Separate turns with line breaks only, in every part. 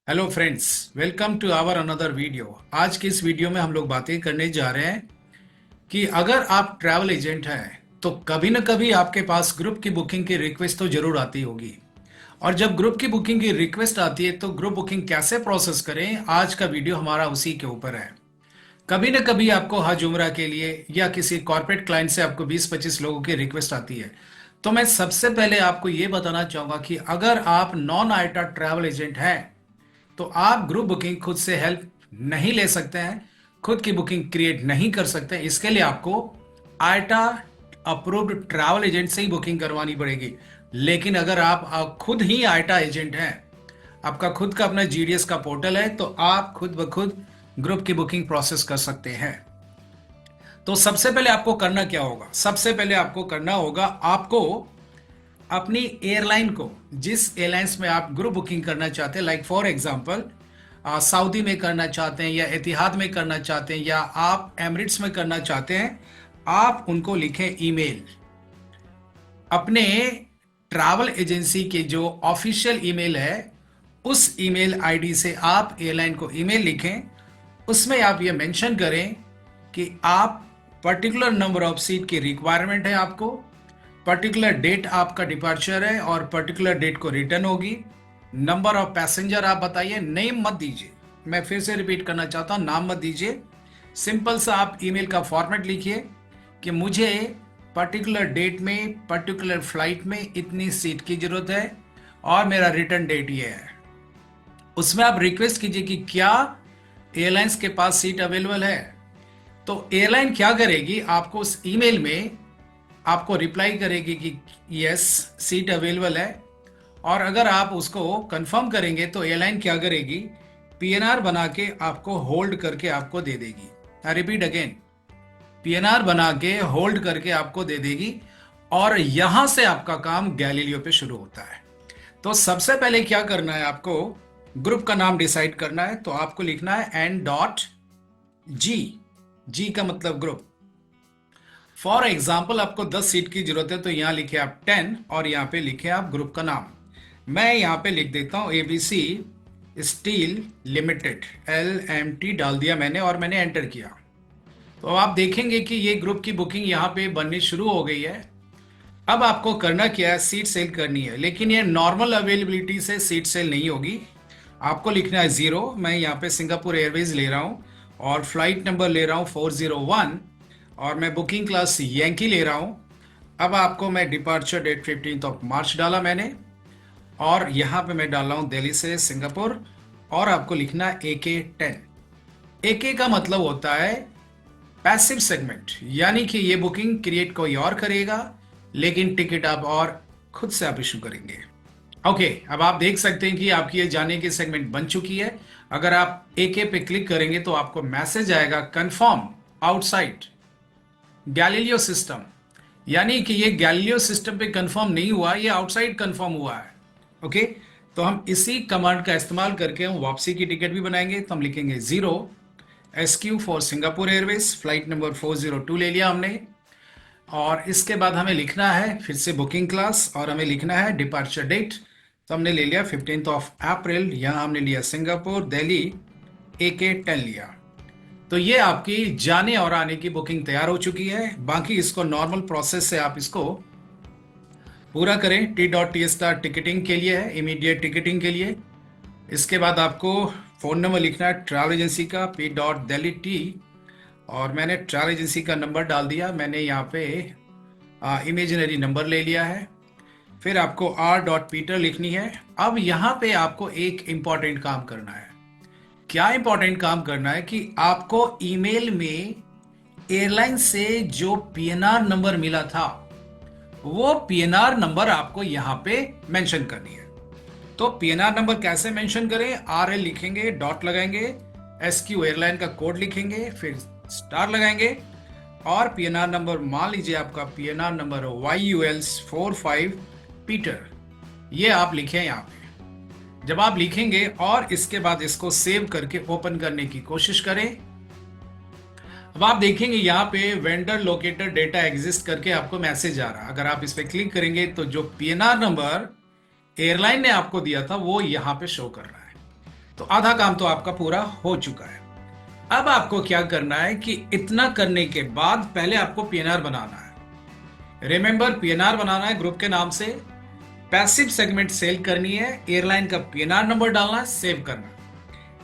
Hello friends, welcome to our another video. आज की इस वीडियो में हम लोग बातें करने जा रहे हैं कि अगर आप ट्रैवल एजेंट हैं तो कभी न कभी आपके पास ग्रुप की बुकिंग की रिक्वेस्ट तो जरूर आती होगी। और जब ग्रुप की बुकिंग की रिक्वेस्ट आती है तो ग्रुप बुकिंग कैसे प्रोसेस करें, आज का वीडियो हमारा उसी के ऊपर है। कभी न कभी आपको हज उम्रा के लिए या किसी कॉर्पोरेट क्लाइंट से आपको 20-25 लोगों की रिक्वेस्ट आती है। तो मैं सबसे पहले आपको ये बताना चाहूंगा कि अगर आप नॉन आईटा ट्रैवल एजेंट हैं तो आप ग्रुप बुकिंग खुद से हेल्प नहीं ले सकते हैं, खुद की बुकिंग क्रिएट नहीं कर सकते। इसके लिए आपको आईटा अप्रूव्ड ट्रैवल एजेंट से ही बुकिंग करवानी पड़ेगी। लेकिन अगर आप खुद ही आईटा एजेंट हैं, आपका खुद का अपना जीडीएस का पोर्टल है, तो आप खुद ब खुद ग्रुप की बुकिंग प्रोसेस कर सकते हैं। तो सबसे पहले आपको करना क्या होगा? सबसे पहले आपको करना होगा, आपको अपनी एयरलाइन को, जिस एयरलाइंस में आप ग्रुप बुकिंग करना चाहते हैं, लाइक फॉर एग्जांपल सऊदी में करना चाहते हैं या एतिहाद में करना चाहते हैं या आप एमिरेट्स में करना चाहते हैं, आप उनको लिखें ईमेल। अपने ट्रैवल एजेंसी के जो ऑफिशियल ईमेल है, उस ईमेल आईडी से आप एयरलाइन को ईमेल लिखें। उसमें आप ये मेंशन करें कि आप पर्टिकुलर नंबर ऑफ सीट की रिक्वायरमेंट है, आपको पर्टिकुलर डेट आपका डिपार्चर है और पर्टिकुलर डेट को रिटर्न होगी। नंबर ऑफ पैसेंजर आप बताइए, नेम मत दीजिए। मैं फिर से रिपीट करना चाहता हूं, नाम मत दीजिए। सिंपल सा आप ईमेल का फॉर्मेट लिखिए कि मुझे पर्टिकुलर डेट में पर्टिकुलर फ्लाइट में इतनी सीट की जरूरत है और मेरा रिटर्न डेट ये है। उसमें आप रिक्वेस्ट कीजिए कि क्या एयरलाइंस के पास सीट अवेलेबल है। तो एयरलाइन क्या करेगी, आपको उस ईमेल में आपको रिप्लाई करेगी कि यस, सीट अवेलेबल है। और अगर आप उसको कंफर्म करेंगे तो एयरलाइन क्या करेगी, पीएनआर बना के आपको होल्ड करके आपको दे देगी। आई रिपीट अगेन, पीएनआर बना के होल्ड करके आपको दे देगी और यहां से आपका काम गैलीलियो पे शुरू होता है। तो सबसे पहले क्या करना है, आपको ग्रुप का नाम डिसाइड करना है। तो आपको लिखना है N.G। जी का मतलब ग्रुप। फॉर एग्जाम्पल आपको 10 सीट की जरूरत है तो यहां लिखे आप 10 और यहां पे लिखे आप ग्रुप का नाम। मैं यहां पे लिख देता हूं ABC स्टील लिमिटेड, LMT डाल दिया मैंने और मैंने एंटर किया। तो आप देखेंगे कि ये ग्रुप की बुकिंग यहां पे बननी शुरू हो गई है। अब आपको करना क्या है, सीट सेल करनी है। लेकिन ये नॉर्मल अवेलेबिलिटी से सीट सेल नहीं होगी। आपको लिखना है 0। मैं यहाँ पे सिंगापुर एयरवेज ले रहा हूँ और फ्लाइट नंबर ले रहा हूँ 401 और मैं बुकिंग क्लास यंकी ले रहा हूँ। अब आपको मैं डिपार्चर डेट 15 ऑफ मार्च डाला मैंने और यहाँ पे मैं डाल रहा हूँ दिल्ली से सिंगापुर। और आपको लिखना है AK10। AK का मतलब होता है पैसिव सेगमेंट, यानी कि ये बुकिंग क्रिएट कोई और करेगा लेकिन टिकट आप और खुद से आप इशू करेंगे। ओके, अब आप देख सकते हैं कि आपकी ये जाने की सेगमेंट बन चुकी है। अगर आप AK पे क्लिक करेंगे तो आपको मैसेज आएगा कंफर्म आउटसाइड गैलीलियो सिस्टम, यानी कि ये गैलीलियो सिस्टम पे कंफर्म नहीं हुआ, ये आउटसाइड कंफर्म हुआ है। ओके, तो हम इसी कमांड का इस्तेमाल करके हम वापसी की टिकट भी बनाएंगे। तो हम लिखेंगे 0 SQ for Singapore Airways, flight number 402 ले लिया हमने। और इसके बाद हमें लिखना है फिर से बुकिंग क्लास और हमें लिखना है डिपार्चर डेट। तो हमने ले लिया 15 ऑफ अप्रैल, यहाँ हमने लिया सिंगापुर दिल्ली AK10 लिया। तो ये आपकी जाने और आने की बुकिंग तैयार हो चुकी है। बाकी इसको नॉर्मल प्रोसेस से आप इसको पूरा करें। T.T स्टार टिकटिंग के लिए है, इमीडिएट टिकटिंग के लिए। इसके बाद आपको फ़ोन नंबर लिखना है ट्रैवल एजेंसी का, P.Delhi और मैंने ट्रैवल एजेंसी का नंबर डाल दिया। मैंने यहाँ पे इमेजिनरी नंबर ले लिया है। फिर आपको R.Peter लिखनी है। अब यहाँ पे आपको एक इंपॉर्टेंट काम करना है। क्या इंपॉर्टेंट काम करना है कि आपको ईमेल में एयरलाइन से जो पीएनआर नंबर मिला था, वो पीएनआर नंबर आपको यहाँ पे मेंशन करनी है। तो पीएनआर नंबर कैसे मेंशन करें, RL लिखेंगे, डॉट लगाएंगे, SQ एयरलाइन का कोड लिखेंगे, फिर स्टार लगाएंगे और पीएनआर नंबर मान लीजिए आपका पीएनआर नंबर YUL45 पीटर, ये आप लिखें यहाँ पे। जब आप लिखेंगे और इसके बाद इसको सेव करके ओपन करने की कोशिश करें, अब आप देखेंगे यहाँ पे वेंडर लोकेटर डेटा एग्जिस्ट करके आपको मैसेज आ रहा है। अगर आप इस पे क्लिक करेंगे तो जो पीएनआर नंबर एयरलाइन ने आपको दिया था वो यहाँ पे शो कर रहा है। तो आधा काम तो आपका पूरा हो चुका है। अब आपको क्या करना है कि इतना करने के बाद पहले आपको पीएनआर बनाना है। रिमेंबर, पीएनआर बनाना है ग्रुप के नाम से, पैसिव सेगमेंट सेल करनी है, एयरलाइन का पीएनआर नंबर डालना है, सेव करना है।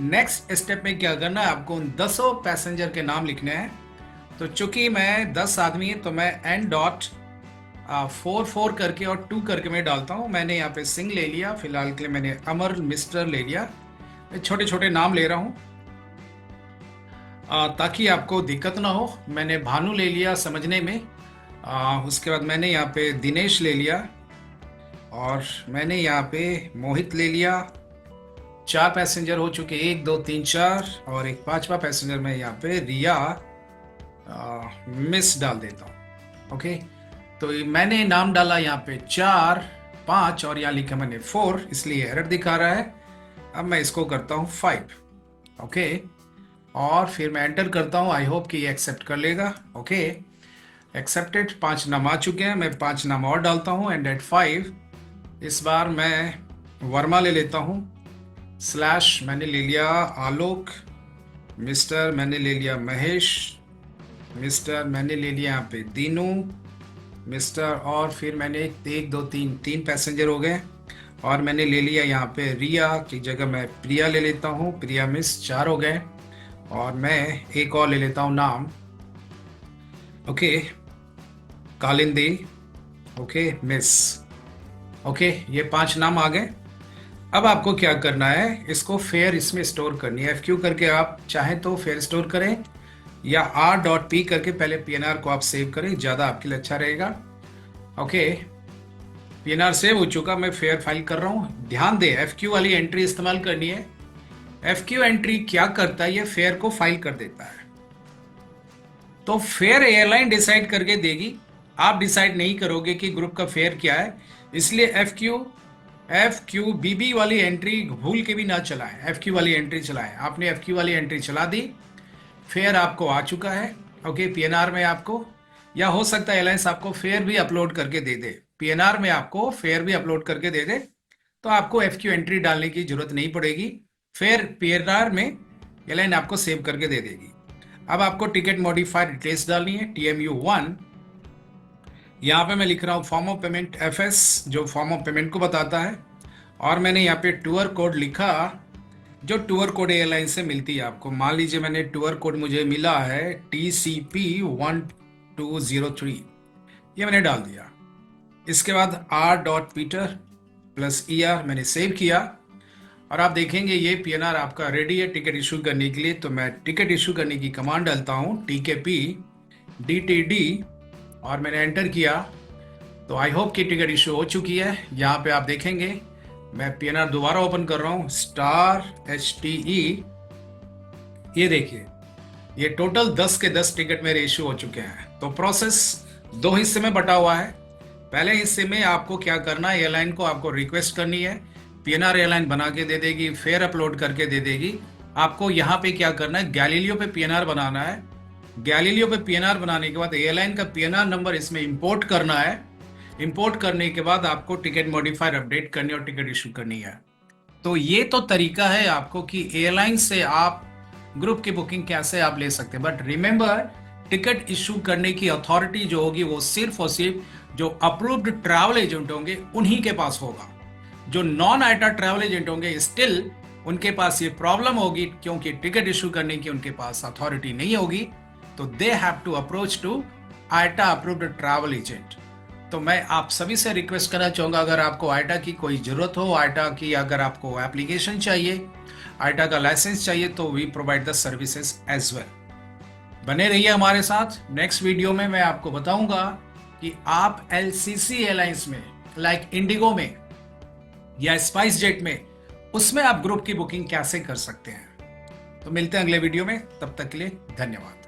नेक्स्ट स्टेप में क्या करना है, आपको उन 10 पैसेंजर के नाम लिखने हैं। तो चूंकि मैं 10 आदमी है तो मैं N.44 करके और 2 करके मैं डालता हूं। मैंने यहाँ पे सिंह ले लिया, फिलहाल के लिए मैंने अमर मिस्टर ले लिया। मैं छोटे छोटे नाम ले रहा हूं ताकि आपको दिक्कत ना हो। मैंने भानु ले लिया समझने में। उसके बाद मैंने यहाँ पे दिनेश ले लिया और मैंने यहाँ पे मोहित ले लिया। 4 पैसेंजर हो चुके, 1 2 3 4, और एक 5वां पैसेंजर मैं यहाँ पे रिया मिस डाल देता हूँ। ओके, तो मैंने नाम डाला यहाँ पे 4 5 और यहाँ लिखा मैंने 4, इसलिए एरर दिखा रहा है। अब मैं इसको करता हूँ 5। ओके, और फिर मैं एंटर करता हूँ। आई होप कि ये एक्सेप्ट कर लेगा। Okay, accepted. 5 नाम आ चुके हैं, मैं 5 नाम और डालता हूँ। एंड एट 5 इस बार मैं वर्मा ले लेता हूँ। स्लैश मैंने ले लिया आलोक, मिस्टर मैंने ले लिया महेश, मिस्टर मैंने ले लिया यहाँ पे दीनू, मिस्टर, और फिर मैंने 1 2 3 पैसेंजर हो गए। और मैंने ले लिया यहाँ पे रिया की जगह मैं प्रिया ले लेता हूँ। प्रिया मिस 4 हो गए। और मैं एक और ले लेता हूँ नाम। Okay, Kalindi. Okay, miss. Okay, ये 5 नाम आ गए। अब आपको क्या करना है, इसको फेयर इसमें स्टोर करनी है। FQ करके आप चाहें तो फेयर स्टोर करें, या R.P करके पहले पीएनआर को आप सेव करें, ज़्यादा आपके लिए अच्छा रहेगा। ओके, पीएनआर सेव हो चुका, मैं फेयर फाइल कर रहा हूँ। ध्यान दें, FQ वाली एंट्री इस्तेमाल करनी है। FQ एंट्री क्या करता है, ये फेयर को फाइल कर देता है। तो फेयर एयरलाइन डिसाइड करके देगी, आप डिसाइड नहीं करोगे कि ग्रुप का फेयर क्या है। इसलिए FQ BB वाली एंट्री भूल के भी ना चलाएं, FQ वाली एंट्री चलाएं। आपने FQ वाली एंट्री चला दी, फेयर आपको आ चुका है। ओके, पीएनआर में आपको, या हो सकता है एयरलाइंस आपको फेयर भी अपलोड करके दे दे, पीएनआर में आपको फेयर भी अपलोड करके दे दे, तो आपको FQ एंट्री डालने की जरूरत नहीं पड़ेगी। फेयर पीएनआर में एयरलाइन आपको सेव करके दे देगी। अब आपको टिकट मॉडिफाई डिटेल्स डालनी है, TMU1। यहाँ पे मैं लिख रहा हूँ फॉर्म ऑफ पेमेंट FS, जो फॉर्म ऑफ पेमेंट को बताता है। और मैंने यहाँ पे टूर कोड लिखा, जो टूर कोड एयरलाइन से मिलती है आपको। मान लीजिए मैंने टूर कोड मुझे मिला है TCP1203, ये मैंने डाल दिया। इसके बाद R.Peter + ER मैंने सेव किया। और आप देखेंगे ये पीएनआर आपका रेडी है टिकट इशू करने के लिए। तो मैं टिकट इशू करने की कमांड डालता हूँ TKP DTD, और मैंने एंटर किया। तो आई होप कि टिकट इशू हो चुकी है। यहाँ पे आप देखेंगे, मैं पीएनआर दोबारा ओपन कर रहा हूँ, *HTE। ये देखिए, ये टोटल 10 के 10 टिकट मेरे इशू हो चुके हैं। तो प्रोसेस 2 हिस्से में बटा हुआ है। पहले हिस्से में आपको क्या करना है, एयरलाइन को आपको रिक्वेस्ट करनी है, पीएनआर एयरलाइन बना के दे देगी, फेयर अपलोड करके दे देगी। आपको यहाँ पे क्या करना है, गैलीलियो पे पीएनआर बनाना है। गैलीलियो पे पीएनआर बनाने के बाद एयरलाइन का पीएनआर नंबर इसमें इंपोर्ट करना है। इंपोर्ट करने के बाद आपको टिकट मॉडिफायर अपडेट करनी और टिकट इशू करनी है। तो ये तो तरीका है आपको कि एयरलाइन से आप ग्रुप की बुकिंग कैसे आप ले सकते हैं। बट रिमेंबर, टिकट इशू करने की अथॉरिटी जो होगी वो सिर्फ और सिर्फ जो अप्रूव्ड ट्रैवल एजेंट होंगे उन्हीं के पास होगा। जो नॉन आइटा ट्रैवल एजेंट होंगे स्टिल उनके पास ये प्रॉब्लम होगी, क्योंकि टिकट इशू करने की उनके पास अथॉरिटी नहीं होगी। तो they have to approach to IATA approved travel agent. तो मैं आप सभी से रिक्वेस्ट करना चाहूँगा, अगर आपको आइटा की कोई ज़रूरत हो, आइटा की अगर आपको एप्लीकेशन चाहिए, आइटा का लाइसेंस चाहिए, तो we provide the services as well. बने रहिए हमारे साथ। नेक्स्ट वीडियो में मैं आपको बताऊंगा कि आप LCC एयरलाइंस में, लाइक इंडिगो में या स्पाइस जेट में, उसमें आप ग्रुप की बुकिंग कैसे कर सकते हैं। तो मिलते हैं अगले वीडियो में, तब तक के लिए धन्यवाद।